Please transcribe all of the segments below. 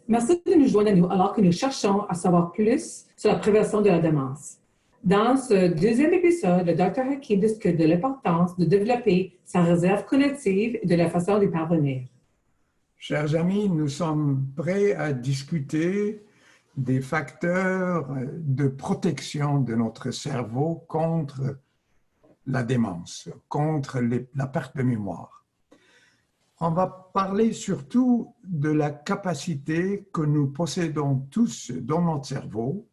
Merci de nous joindre à nous alors que nous cherchons à savoir plus sur la prévention de la démence. Dans ce deuxième épisode, le Dr Hakim discute de l'importance de développer sa réserve cognitive et de la façon d'y parvenir. Chers amis, nous sommes prêts à discuter des facteurs de protection de notre cerveau contre la démence, contre la perte de mémoire. On va parler surtout de la capacité que nous possédons tous dans notre cerveau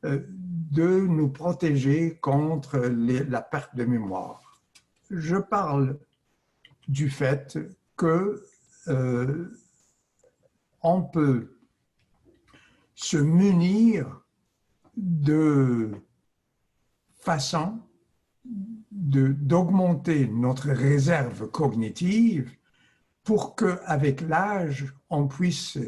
de nous protéger contre la perte de mémoire. Je parle du fait que on peut se munir de façon d'augmenter notre réserve cognitive pour qu'avec l'âge, on puisse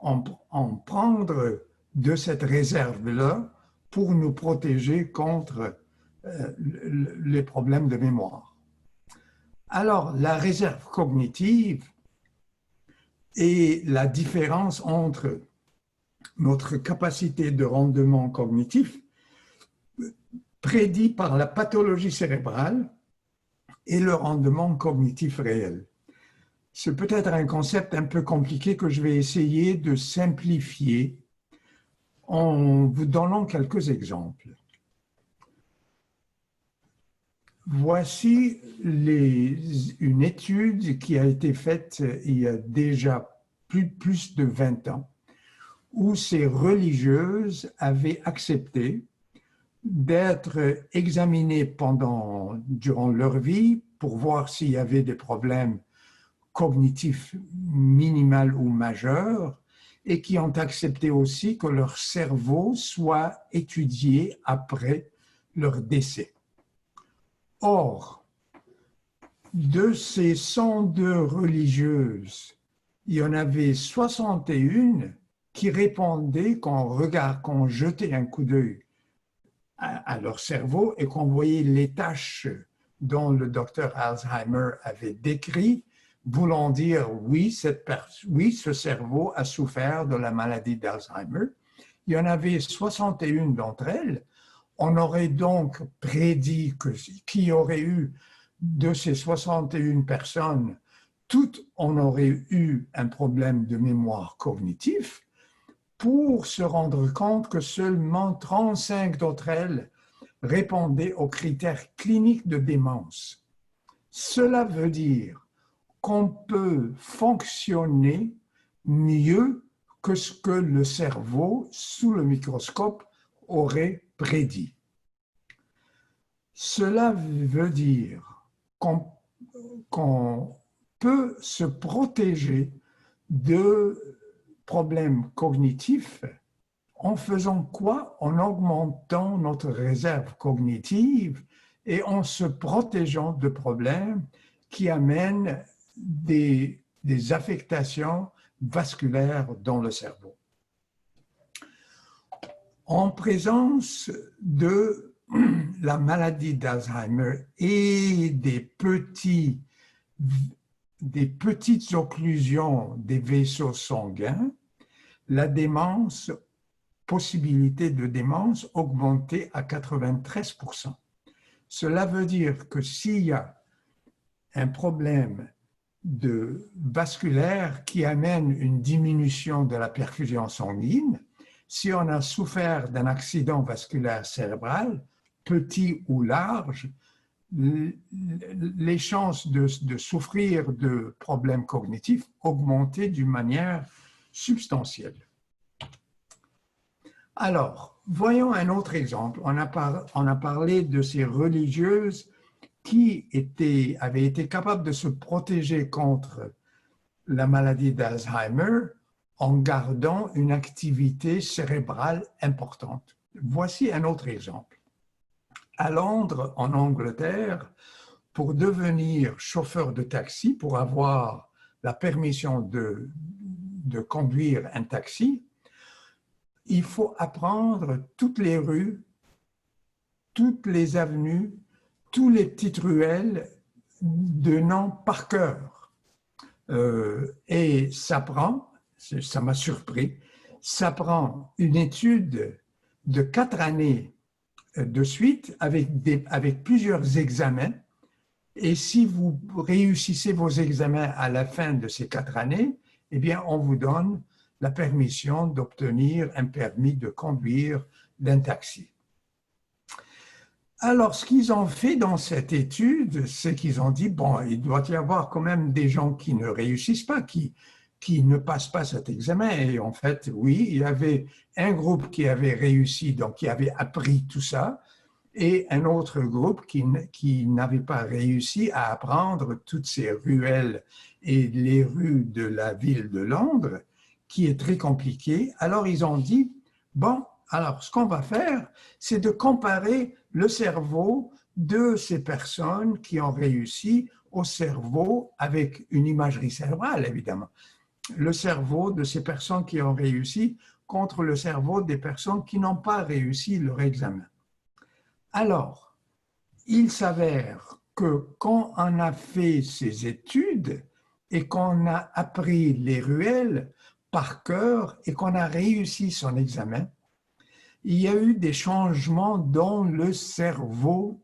en prendre de cette réserve-là pour nous protéger contre les problèmes de mémoire. Alors, la réserve cognitive et la différence entre notre capacité de rendement cognitif prédit par la pathologie cérébrale et le rendement cognitif réel. C'est peut-être un concept un peu compliqué que je vais essayer de simplifier en vous donnant quelques exemples. Voici une étude qui a été faite il y a déjà plus de 20 ans, où ces religieuses avaient accepté d'être examinées durant leur vie pour voir s'il y avait des problèmes cognitifs minimaux ou majeurs, et qui ont accepté aussi que leur cerveau soit étudié après leur décès. Or, de ces 102 religieuses, il y en avait 61 qui répondaient qu'on jetait un coup d'œil à leur cerveau et qu'on voyait les tâches dont le docteur Alzheimer avait décrit, voulant dire oui, ce cerveau a souffert de la maladie d'Alzheimer. Il y en avait 61 d'entre elles. On aurait donc prédit qu'il y aurait eu de ces 61 personnes, toutes on aurait eu un problème de mémoire cognitif, pour se rendre compte que seulement 35 d'entre elles répondaient aux critères cliniques de démence. Cela veut dire qu'on peut fonctionner mieux que ce que le cerveau, sous le microscope, aurait prédit. Cela veut dire qu'on peut se protéger de problèmes cognitifs en faisant quoi? En augmentant notre réserve cognitive et en se protégeant de problèmes qui amènent des affectations vasculaires dans le cerveau. En présence de la maladie d'Alzheimer et des petites occlusions des vaisseaux sanguins, la possibilité de démence augmentée à 93%. Cela veut dire que s'il y a un problème vasculaire qui amène une diminution de la perfusion sanguine, si on a souffert d'un accident vasculaire cérébral, petit ou large, les chances de souffrir de problèmes cognitifs augmentaient d'une manière substantielle. Alors, voyons un autre exemple. On a parlé de ces religieuses qui avaient été capables de se protéger contre la maladie d'Alzheimer en gardant une activité cérébrale importante. Voici un autre exemple. À Londres, en Angleterre, pour devenir chauffeur de taxi, pour avoir la permission de conduire un taxi, il faut apprendre toutes les rues, toutes les avenues, toutes les petites ruelles de nom par cœur. Et ça prend ça m'a surpris. Ça prend une étude de 4 années de suite avec plusieurs examens. Et si vous réussissez vos examens à la fin de ces 4 années, eh bien, on vous donne la permission d'obtenir un permis de conduire d'un taxi. Alors, ce qu'ils ont fait dans cette étude, c'est qu'ils ont dit, bon, il doit y avoir quand même des gens qui ne réussissent pas, qui ne passent pas cet examen. Et en fait, oui, il y avait un groupe qui avait réussi, donc qui avait appris tout ça, et un autre groupe qui n'avait pas réussi à apprendre toutes ces ruelles et les rues de la ville de Londres, qui est très compliqué. Alors, ils ont dit, bon, alors, ce qu'on va faire, c'est de comparer le cerveau de ces personnes qui ont réussi au cerveau avec une imagerie cérébrale, évidemment. Le cerveau de ces personnes qui ont réussi contre le cerveau des personnes qui n'ont pas réussi leur examen. Alors, il s'avère que quand on a fait ces études et qu'on a appris les ruelles par cœur et qu'on a réussi son examen, il y a eu des changements dans le cerveau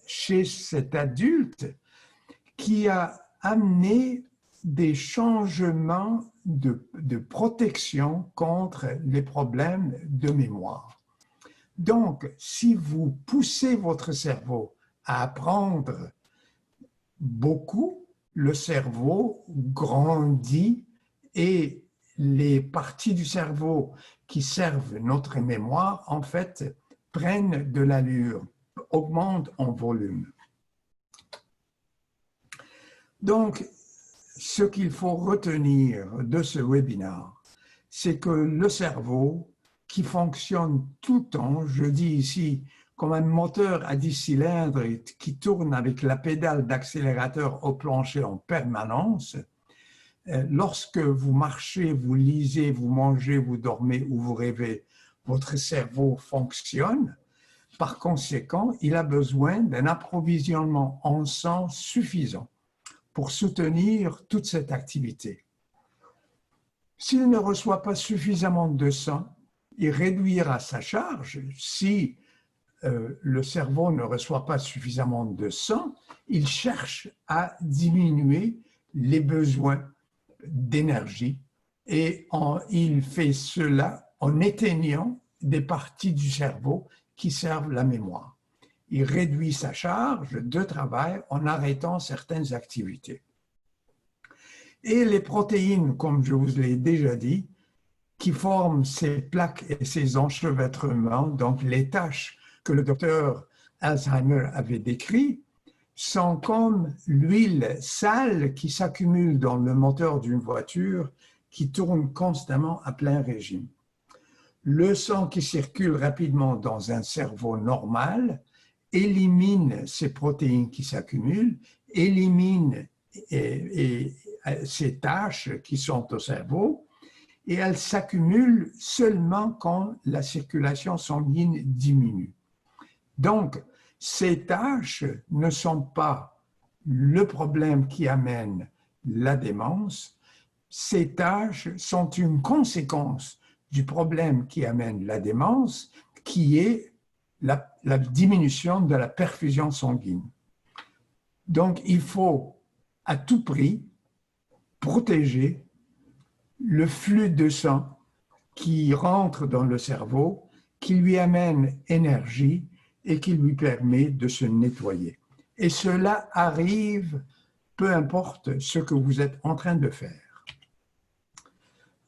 chez cet adulte qui a amené des changements de protection contre les problèmes de mémoire. Donc, si vous poussez votre cerveau à apprendre beaucoup, le cerveau grandit et les parties du cerveau qui servent notre mémoire, en fait, prennent de l'allure, augmentent en volume. Donc, ce qu'il faut retenir de ce webinaire, c'est que le cerveau, qui fonctionne tout le temps, je dis ici, comme un moteur à 10 cylindres qui tourne avec la pédale d'accélérateur au plancher en permanence, lorsque vous marchez, vous lisez, vous mangez, vous dormez ou vous rêvez, votre cerveau fonctionne. Par conséquent, il a besoin d'un approvisionnement en sang suffisant pour soutenir toute cette activité. S'il ne reçoit pas suffisamment de sang, il réduira sa charge. Si le cerveau ne reçoit pas suffisamment de sang, il cherche à diminuer les besoins d'énergie et il fait cela en éteignant des parties du cerveau qui servent la mémoire. Il réduit sa charge de travail en arrêtant certaines activités. Et les protéines, comme je vous l'ai déjà dit, qui forment ces plaques et ces enchevêtrements, donc les taches que le docteur Alzheimer avait décrites, sont comme l'huile sale qui s'accumule dans le moteur d'une voiture qui tourne constamment à plein régime. Le sang qui circule rapidement dans un cerveau normal élimine ces protéines qui s'accumulent, élimine ces taches qui sont au cerveau, et elles s'accumulent seulement quand la circulation sanguine diminue. Donc, ces taches ne sont pas le problème qui amène la démence, ces taches sont une conséquence du problème qui amène la démence, qui est la diminution de la perfusion sanguine. Donc, il faut à tout prix protéger le flux de sang qui rentre dans le cerveau, qui lui amène énergie et qui lui permet de se nettoyer. Et cela arrive, peu importe ce que vous êtes en train de faire.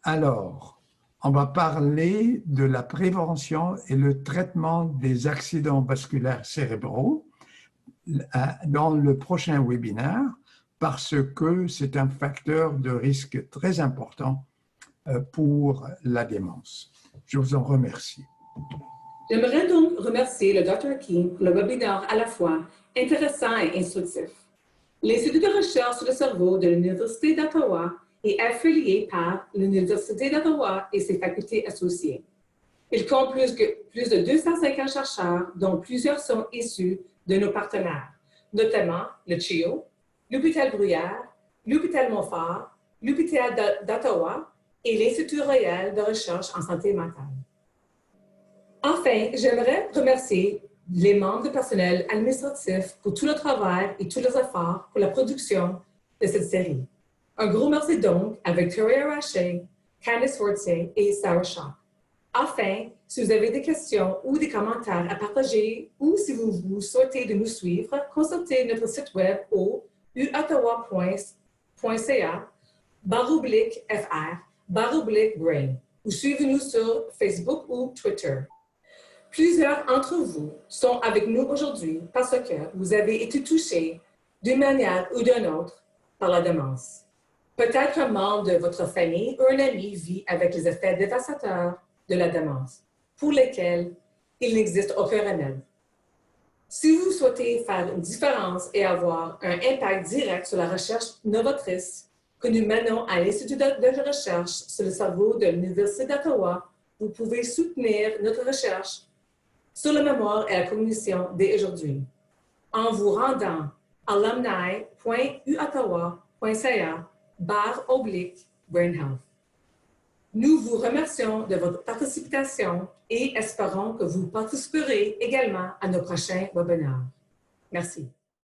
Alors, on va parler de la prévention et le traitement des accidents vasculaires cérébraux dans le prochain webinaire, parce que c'est un facteur de risque très important pour la démence. Je vous en remercie. J'aimerais donc remercier le Dr. Hakim pour le webinaire à la fois intéressant et instructif. L'Institut de recherche sur le cerveau de l'Université d'Ottawa est affilié par l'Université d'Ottawa et ses facultés associées. Il compte plus de 250 chercheurs, dont plusieurs sont issus de nos partenaires, notamment le CHIO, l'Hôpital Bruyère, l'Hôpital Montfort, l'UPTA d'Ottawa et l'Institut royal de recherche en santé mentale. Enfin, j'aimerais remercier les membres du personnel administratif pour tout le travail et tous les efforts pour la production de cette série. Un gros merci donc à Victoria Rache, Candice Fortier et Sarah Shaw. Enfin, si vous avez des questions ou des commentaires à partager ou si vous souhaitez de nous suivre, consultez notre site web au uottawa.ca/fr/brain ou suivez-nous sur Facebook ou Twitter. Plusieurs d'entre vous sont avec nous aujourd'hui parce que vous avez été touchés d'une manière ou d'une autre par la démence. Peut-être un membre de votre famille ou un ami vit avec les effets dévastateurs de la démence, pour lesquels il n'existe aucun remède. Si vous souhaitez faire une différence et avoir un impact direct sur la recherche novatrice que nous menons à l'Institut de recherche sur le cerveau de l'Université d'Ottawa, vous pouvez soutenir notre recherche sur la mémoire et la cognition dès aujourd'hui en vous rendant à alumni.uottawa.ca/brain health. Nous vous remercions de votre participation et espérons que vous participerez également à nos prochains webinaires. Merci.